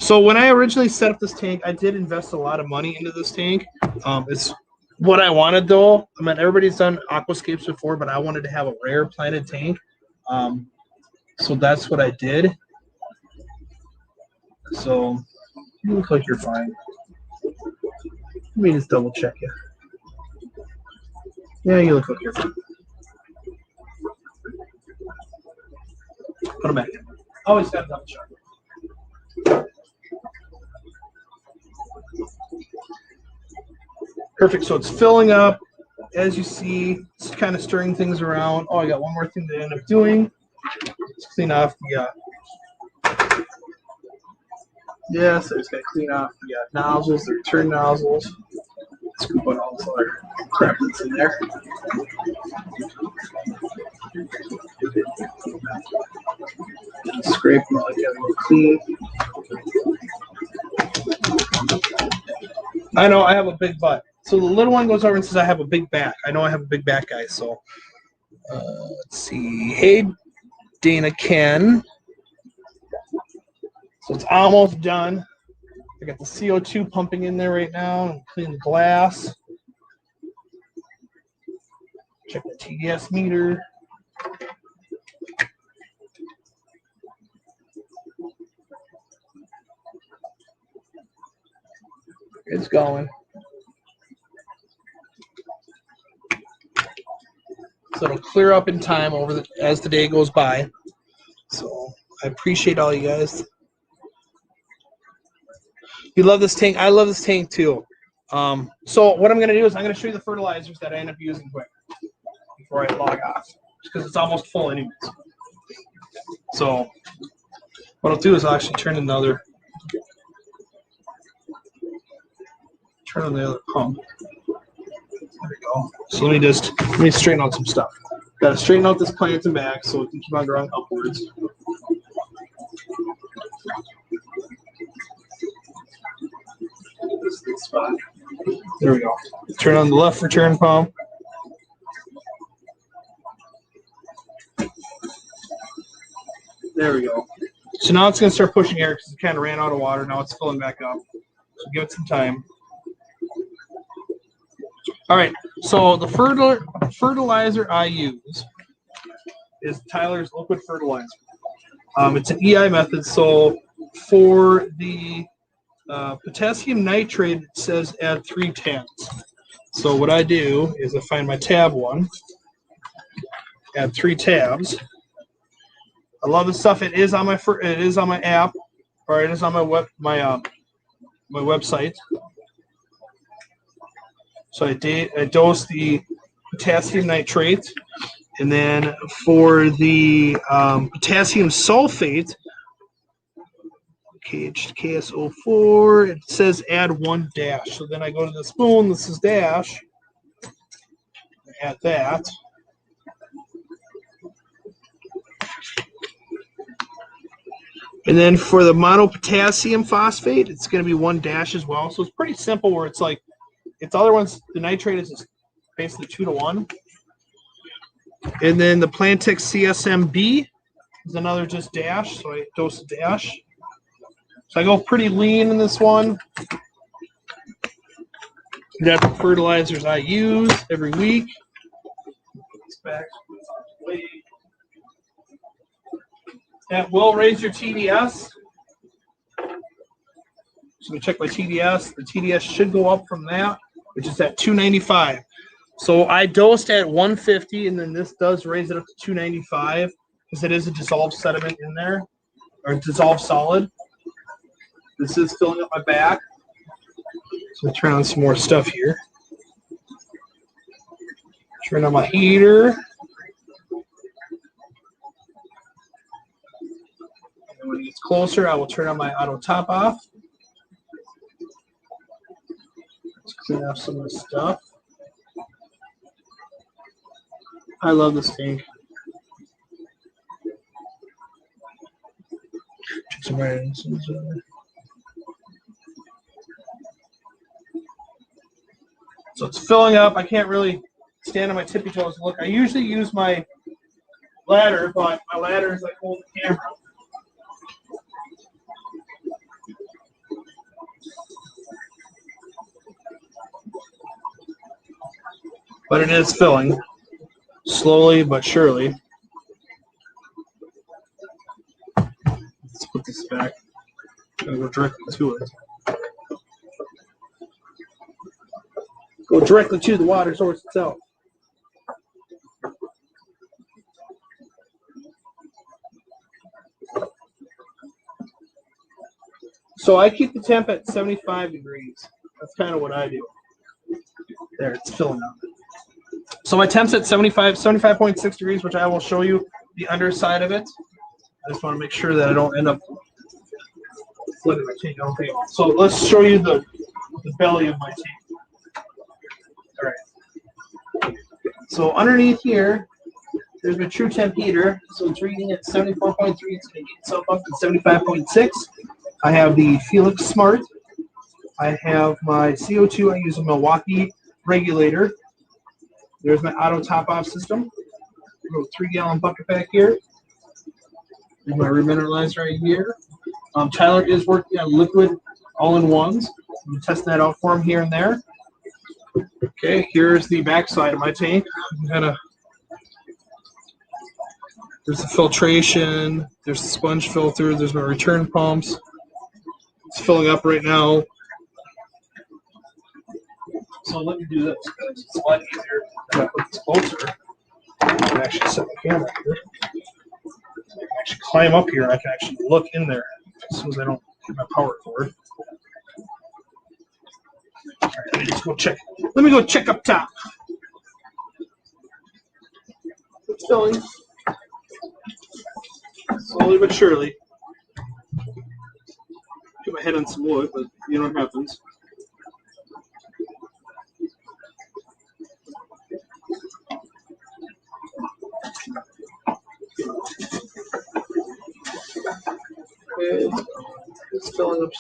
So when I originally set up this tank, I did invest a lot of money into this tank. It's what I wanted, though. I mean, everybody's done aquascapes before, but I wanted to have a rare planted tank. So that's what I did. So you look like you're fine. Let me just double check you. Yeah, you look like you're fine. Put them back. Always got to double check. Perfect. So it's filling up. As you see, it's kind of stirring things around. Oh, I got one more thing to end up doing. Let's clean off the yes, I just got to clean off the nozzles, the return nozzles. Scoop out all this other crap that's in there. Scrape them out, get them clean. I know I have a big butt. So the little one goes over and says I have a big back. I know I have a big back, guys. So let's see. Hey, Dana Ken. So it's almost done. I got the CO2 pumping in there right now. I'm cleaning the glass. Check the TDS meter. It's going. So it'll clear up in time as the day goes by. So I appreciate all you guys. You love this tank. I love this tank too. So what I'm going to do is I'm going to show you the fertilizers that I end up using quick before I log off, because it's almost full anyways. So what I'll do is I'll actually turn on the other pump. There we go. So let me straighten out some stuff. Got to straighten out this plant and back so it can keep on growing upwards. This spot. There we go. Turn on the left return pump. There we go. So now it's going to start pushing air because it kind of ran out of water. Now it's filling back up. So give it some time. All right. So the fertilizer I use is Tyler's liquid fertilizer. It's an EI method. So for the potassium nitrate, it says add 3 tabs. So what I do is I find my tab one, add 3 tabs. I love this stuff. It is on my app, or it is on my website. So I dose the potassium nitrate, and then for the potassium sulfate, KSO4, it says add 1 dash. So then I go to the spoon. This is dash. Add that. And then for the monopotassium phosphate, it's going to be 1 dash as well. So it's pretty simple where it's like, the other ones, the nitrate is just basically 2 to 1. And then the Plantix CSMB is another just dash. So I dose a dash. So I go pretty lean in this one. That's the fertilizers I use every week. That will raise your TDS. So we check my TDS. The TDS should go up from that, which is at 295. So I dosed at 150, and then this does raise it up to 295 because it is a dissolved sediment in there, or dissolved solid. This is filling up my back. So I turn on some more stuff here. Turn on my heater. And when it gets closer, I will turn on my auto top off. Let's clean off some of the stuff. I love this tank. So it's filling up. I can't really stand on my tippy toes and look. I usually use my ladder, but my ladder is like holding the camera. But it is filling, slowly but surely. Let's put this back. I'm going to go directly to it. Go directly to the water source itself. So I keep the temp at 75 degrees. That's kind of what I do. There, it's filling up. So my temp's at 75.6 degrees, which I will show you the underside of it. I just want to make sure that I don't end up flooding my tank. Okay. So let's show you the belly of my tank. All right. So underneath here, there's my true temp heater. So it's reading at 74.3. It's going to get itself up to 75.6. I have the Felix Smart. I have my CO2. I use a Milwaukee regulator. There's my auto top-off system. A little 3-gallon bucket back here. There's my remineralizer right here. Tyler is working on liquid all-in-ones. I'm testing that out for him here and there. Okay, here's the backside of my tank. There's the filtration. There's the sponge filter. There's my return pumps. It's filling up right now. So let me do this because it's a lot easier if I put this closer. I can actually set the camera here. I can actually climb up here. I can actually look in there as soon as I don't get my power cord. All right, let me just go check. Let me go check up top. It's filling. Slowly but surely. Get my head on some wood, but you know what happens. It's filling up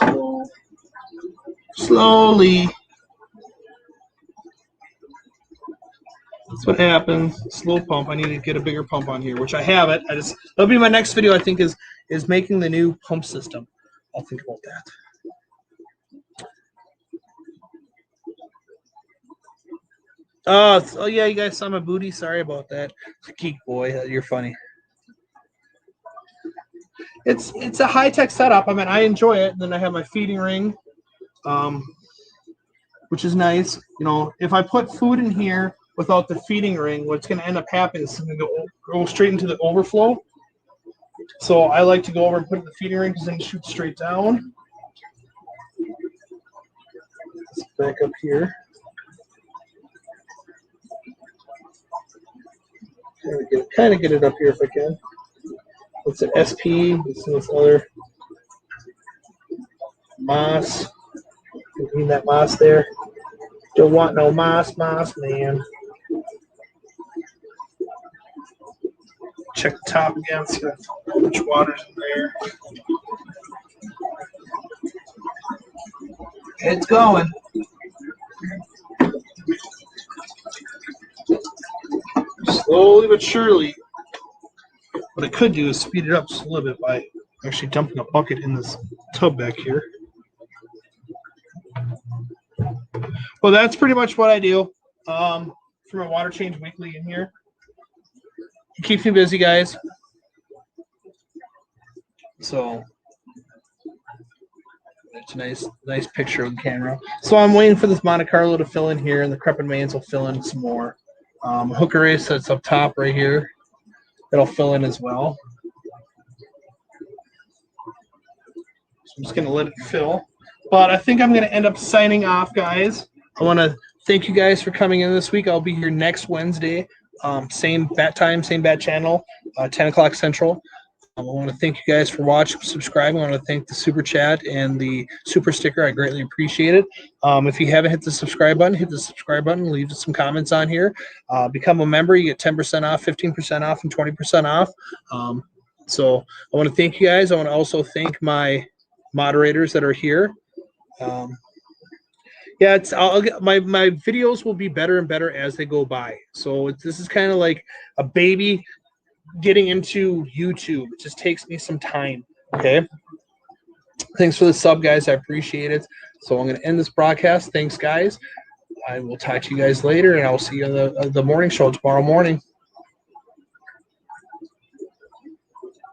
slowly. That's what happens. Slow pump. I need to get a bigger pump on here, which I have it. That'll be my next video. I think is making the new pump system. I'll think about that. Oh yeah, you guys saw my booty. Sorry about that. Geek boy, you're funny. It's a high-tech setup. I mean, I enjoy it. And then I have my feeding ring, which is nice. You know, if I put food in here without the feeding ring, what's going to end up happening is it's going to go straight into the overflow. So I like to go over and put it in the feeding ring because then it shoots straight down. Let's back up here. Kind of get it up here if I can. What's it? SP. This other moss. You need that moss there. Don't want no moss, man. Check the top again. See how much water's in there. It's going. Slowly but surely. What I could do is speed it up just a little bit by actually dumping a bucket in this tub back here. Well, that's pretty much what I do for my water change weekly in here. It keeps me busy, guys. So It's a nice picture of the camera. So I'm waiting for this Monte Carlo to fill in here, and the Crepin Mains will fill in some more. Hooker Ace that's up top right here. It'll fill in as well. So I'm just going to let it fill. But I think I'm going to end up signing off, guys. I want to thank you guys for coming in this week. I'll be here next Wednesday. Same bat time, same bat channel, 10 o'clock Central. I want to thank you guys for watching, subscribing. I want to thank the super chat and the super sticker. I greatly appreciate it. If you haven't hit the subscribe button, hit the subscribe button. Leave some comments on here. Become a member. You get 10% off, 15% off, and 20% off. So I want to thank you guys. I want to also thank my moderators that are here. Yeah, my videos will be better and better as they go by. So this is kind of like a baby getting into YouTube. It just takes me some time. Okay. Thanks for the sub, guys. I appreciate it. So I'm going to end this broadcast. Thanks, guys. I will talk to you guys later, and I will see you on the morning show tomorrow morning.